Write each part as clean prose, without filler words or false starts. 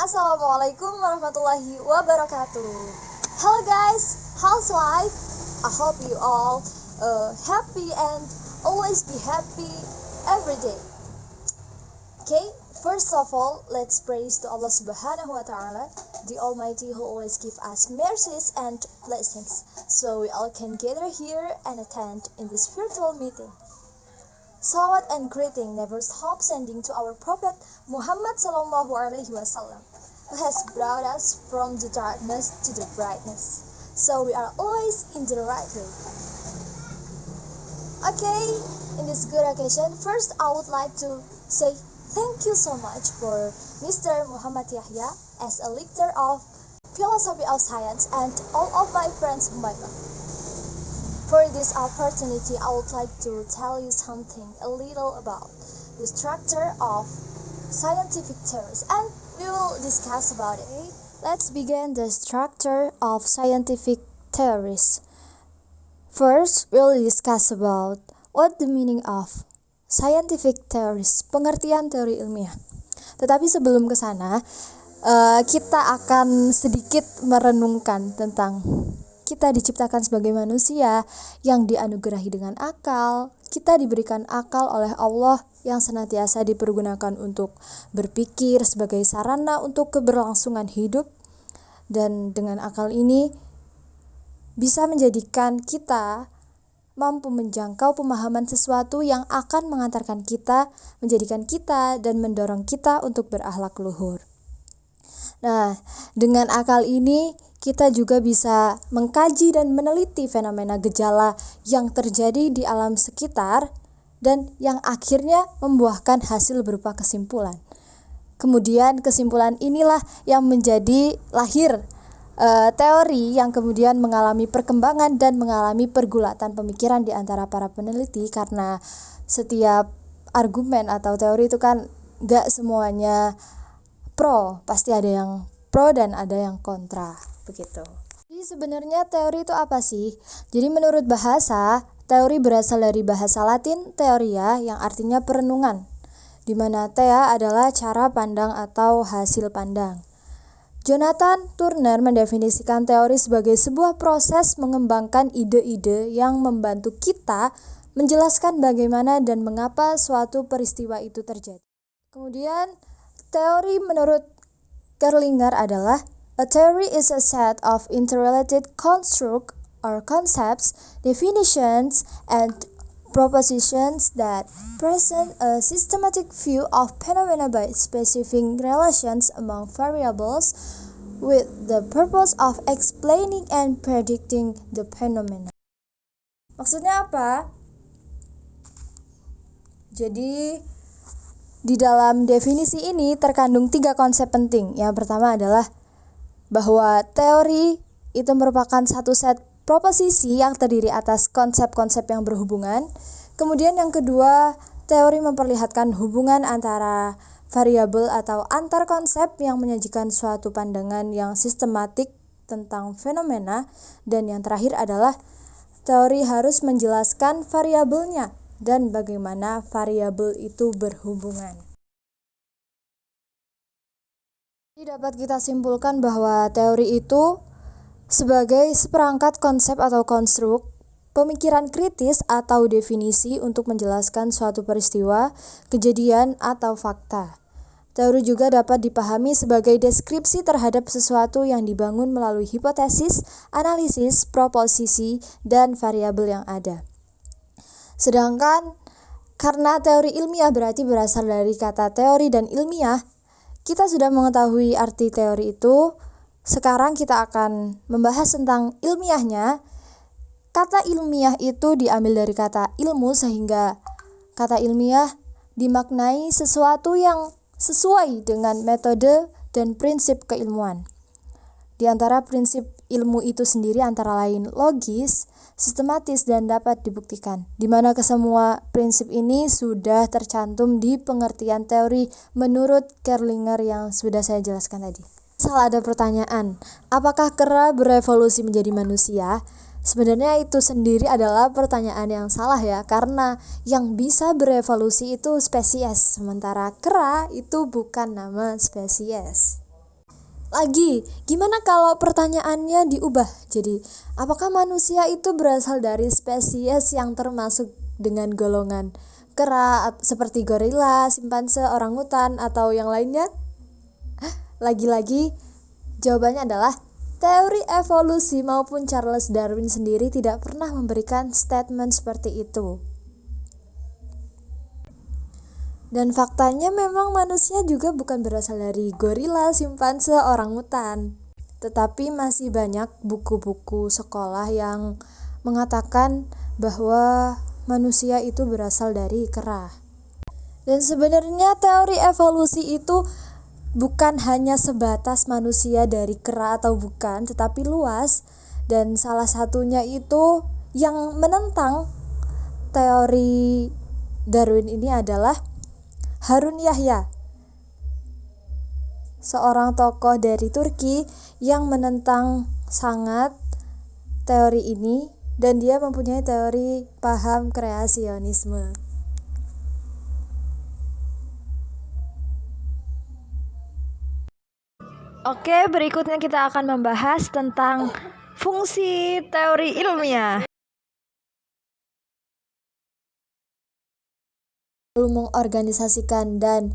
Assalamualaikum warahmatullahi wabarakatuh. Hello guys, how's life? I hope you all happy and always be happy every day. Okay, first of all, let's praise to Allah Subhanahu wa Ta'ala, the Almighty who always give us mercies and blessings, so we all can gather here and attend in this virtual meeting. Salawat and greeting never stop sending to our Prophet Muhammad Sallallahu Alaihi Wasallam, who has brought us from the darkness to the brightness. So we are always in the right way. Okay, in this good occasion, first I would like to say thank you so much for Mr. Muhammad Yahya as a lecturer of philosophy of science and all of my friends from Baiklah. For this opportunity, I would like to tell you something a little about the structure of scientific theories, and we will discuss about it. Let's begin the structure of scientific theories. First, we'll discuss about what the meaning of scientific theories, pengertian teori ilmiah. Tetapi sebelum ke sana, kita akan sedikit merenungkan tentang kita diciptakan sebagai manusia yang dianugerahi dengan akal. Kita diberikan akal oleh Allah yang senantiasa dipergunakan untuk berpikir sebagai sarana untuk keberlangsungan hidup. Dan dengan akal ini bisa menjadikan kita mampu menjangkau pemahaman sesuatu yang akan mengantarkan kita, menjadikan kita dan mendorong kita untuk berakhlak luhur. Nah, dengan akal ini kita juga bisa mengkaji dan meneliti fenomena gejala yang terjadi di alam sekitar dan yang akhirnya membuahkan hasil berupa kesimpulan. Kemudian kesimpulan inilah yang menjadi lahir teori yang kemudian mengalami perkembangan dan mengalami pergulatan pemikiran di antara para peneliti, karena setiap argumen atau teori itu kan gak semuanya pro, pasti ada yang pro dan ada yang kontra, begitu. Jadi sebenarnya teori itu apa sih? Jadi menurut bahasa, teori berasal dari bahasa Latin theoria yang artinya perenungan, di mana thea adalah cara pandang atau hasil pandang. Jonathan Turner mendefinisikan teori sebagai sebuah proses mengembangkan ide-ide yang membantu kita menjelaskan bagaimana dan mengapa suatu peristiwa itu terjadi. Kemudian teori menurut Kerlinger adalah a theory is a set of interrelated constructs or concepts, definitions, and propositions that present a systematic view of phenomena by specifying relations among variables with the purpose of explaining and predicting the phenomena. Maksudnya apa? Jadi di dalam definisi ini terkandung 3 konsep penting. Yang pertama adalah bahwa teori itu merupakan satu set proposisi yang terdiri atas konsep-konsep yang berhubungan. Kemudian yang kedua, teori memperlihatkan hubungan antara variabel atau antar konsep yang menyajikan suatu pandangan yang sistematik tentang fenomena. Dan yang terakhir adalah teori harus menjelaskan variabelnya dan bagaimana variabel itu berhubungan. Jadi dapat kita simpulkan bahwa teori itu sebagai seperangkat konsep atau konstruk, pemikiran kritis atau definisi untuk menjelaskan suatu peristiwa, kejadian, atau fakta. Teori juga dapat dipahami sebagai deskripsi terhadap sesuatu yang dibangun melalui hipotesis, analisis, proposisi, dan variabel yang ada. Sedangkan karena teori ilmiah berarti berasal dari kata teori dan ilmiah, kita sudah mengetahui arti teori itu. Sekarang kita akan membahas tentang ilmiahnya. Kata ilmiah itu diambil dari kata ilmu, sehingga kata ilmiah dimaknai sesuatu yang sesuai dengan metode dan prinsip keilmuan. Di antara prinsip ilmu itu sendiri antara lain logis, sistematis, dan dapat dibuktikan, di mana kesemua prinsip ini sudah tercantum di pengertian teori menurut Kerlinger yang sudah saya jelaskan tadi. Salah ada pertanyaan, apakah kera berevolusi menjadi manusia? Sebenarnya itu sendiri adalah pertanyaan yang salah ya, karena yang bisa berevolusi itu spesies, sementara kera itu bukan nama spesies. Lagi, gimana kalau pertanyaannya diubah? Jadi, apakah manusia itu berasal dari spesies yang termasuk dengan golongan kera seperti gorila, simpanse, orangutan, atau yang lainnya? Lagi-lagi, jawabannya adalah teori evolusi maupun Charles Darwin sendiri tidak pernah memberikan statement seperti itu. Dan faktanya memang manusia juga bukan berasal dari gorila, simpanse, orangutan. Tetapi masih banyak buku-buku sekolah yang mengatakan bahwa manusia itu berasal dari kera. Dan sebenarnya teori evolusi itu bukan hanya sebatas manusia dari kera atau bukan, tetapi luas. Dan salah satunya itu yang menentang teori Darwin ini adalah Harun Yahya, seorang tokoh dari Turki yang menentang sangat teori ini, dan dia mempunyai teori paham kreasionisme. Oke, berikutnya kita akan membahas tentang fungsi teori ilmiah. Mengorganisasikan dan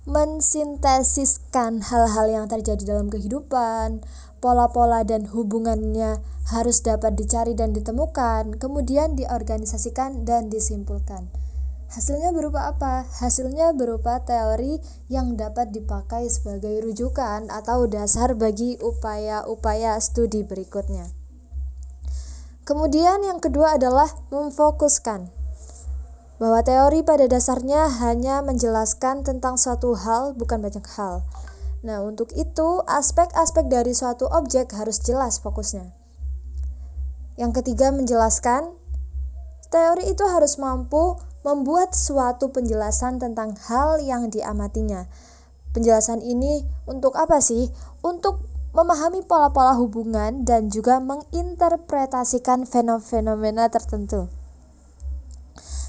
mensintesiskan hal-hal yang terjadi dalam kehidupan, pola-pola dan hubungannya harus dapat dicari dan ditemukan, kemudian diorganisasikan dan disimpulkan. Hasilnya berupa apa? Hasilnya berupa teori yang dapat dipakai sebagai rujukan atau dasar bagi upaya-upaya studi berikutnya. Kemudian yang kedua adalah memfokuskan, bahwa teori pada dasarnya hanya menjelaskan tentang suatu hal, bukan banyak hal. Nah, untuk itu aspek-aspek dari suatu objek harus jelas fokusnya. Yang ketiga, menjelaskan. Teori itu harus mampu membuat suatu penjelasan tentang hal yang diamatinya. Penjelasan ini untuk apa sih? Untuk memahami pola-pola hubungan dan juga menginterpretasikan fenomena tertentu.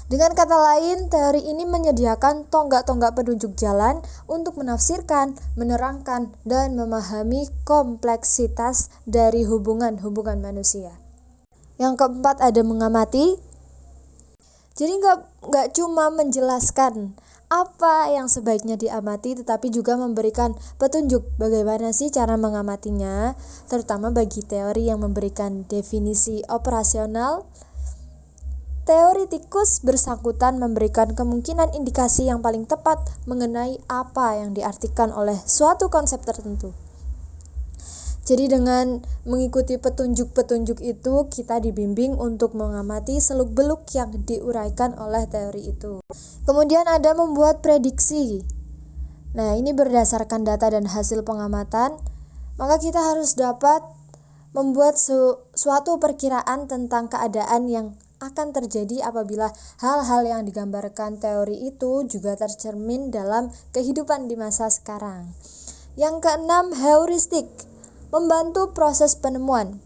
Dengan kata lain, teori ini menyediakan tonggak-tonggak penunjuk jalan untuk menafsirkan, menerangkan, dan memahami kompleksitas dari hubungan-hubungan manusia. Yang keempat ada mengamati. Jadi nggak cuma menjelaskan apa yang sebaiknya diamati, tetapi juga memberikan petunjuk bagaimana sih cara mengamatinya, terutama bagi teori yang memberikan definisi operasional. Teoritikus bersangkutan memberikan kemungkinan indikasi yang paling tepat mengenai apa yang diartikan oleh suatu konsep tertentu. Jadi dengan mengikuti petunjuk-petunjuk itu, kita dibimbing untuk mengamati seluk-beluk yang diuraikan oleh teori itu. Kemudian ada membuat prediksi. Nah, ini berdasarkan data dan hasil pengamatan, maka kita harus dapat membuat suatu perkiraan tentang keadaan yang akan terjadi apabila hal-hal yang digambarkan teori itu juga tercermin dalam kehidupan di masa sekarang. Yang keenam, heuristik, membantu proses penemuan.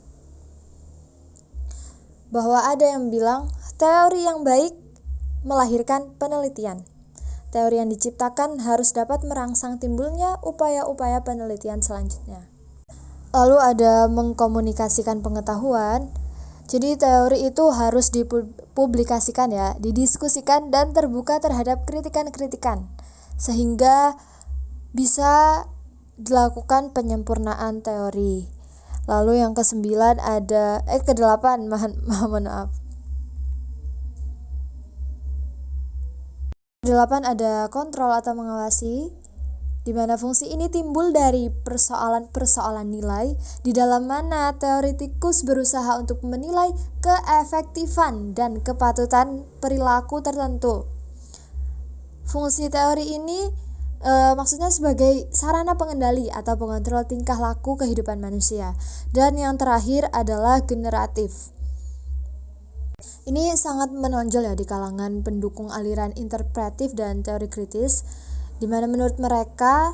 Bahwa ada yang bilang teori yang baik melahirkan penelitian. Teori yang diciptakan harus dapat merangsang timbulnya upaya-upaya penelitian selanjutnya. Lalu ada mengkomunikasikan pengetahuan. Jadi teori itu harus dipublikasikan ya, didiskusikan dan terbuka terhadap kritikan-kritikan sehingga bisa dilakukan penyempurnaan teori. Lalu yang kedelapan ada kontrol atau mengawasi, di mana fungsi ini timbul dari persoalan-persoalan nilai, di dalam mana teoritikus berusaha untuk menilai keefektifan dan kepatutan perilaku tertentu. Fungsi teori ini maksudnya sebagai sarana pengendali atau pengontrol tingkah laku kehidupan manusia. Dan yang terakhir adalah generatif. Ini sangat menonjol ya di kalangan pendukung aliran interpretif dan teori kritis, di mana menurut mereka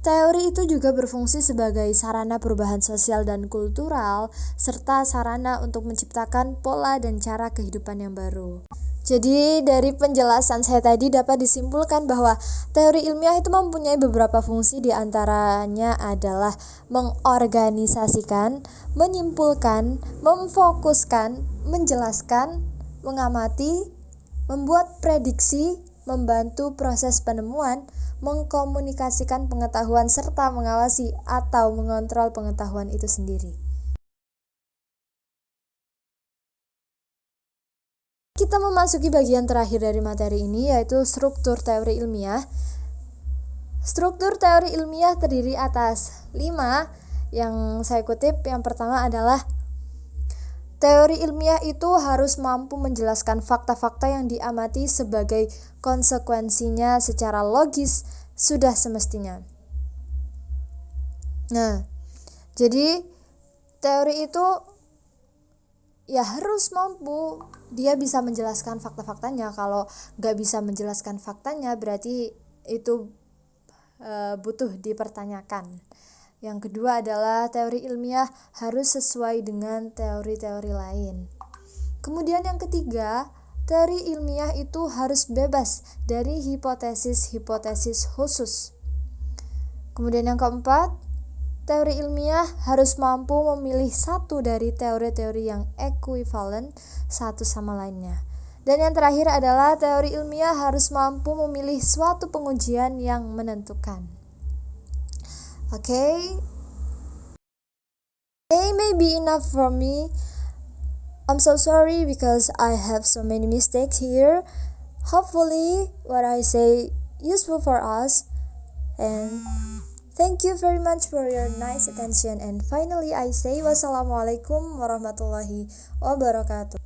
Teori itu juga berfungsi sebagai sarana perubahan sosial dan kultural, serta sarana untuk menciptakan pola dan cara kehidupan yang baru. Jadi dari penjelasan saya tadi dapat disimpulkan bahwa teori ilmiah itu mempunyai beberapa fungsi, diantaranya adalah mengorganisasikan, menyimpulkan, memfokuskan, menjelaskan, mengamati, membuat prediksi, membantu proses penemuan, mengkomunikasikan pengetahuan, serta mengawasi atau mengontrol pengetahuan itu sendiri. Kita memasuki bagian terakhir dari materi ini, yaitu struktur teori ilmiah. Struktur teori ilmiah terdiri atas 5 yang saya kutip. Yang pertama adalah teori ilmiah itu harus mampu menjelaskan fakta-fakta yang diamati sebagai konsekuensinya secara logis sudah semestinya. Nah, jadi teori itu ya harus mampu, dia bisa menjelaskan fakta-faktanya. Kalau nggak bisa menjelaskan faktanya, berarti itu butuh dipertanyakan. Yang kedua adalah teori ilmiah harus sesuai dengan teori-teori lain. Kemudian yang ketiga, teori ilmiah itu harus bebas dari hipotesis-hipotesis khusus. Kemudian yang keempat, teori ilmiah harus mampu memilih satu dari teori-teori yang ekuivalen satu sama lainnya. Dan yang terakhir adalah teori ilmiah harus mampu memilih suatu pengujian yang menentukan. Okay, may be enough for me. I'm so sorry because I have so many mistakes here. Hopefully what I say useful for us, and thank you very much for your nice attention. And finally I say wassalamualaikum warahmatullahi wabarakatuh.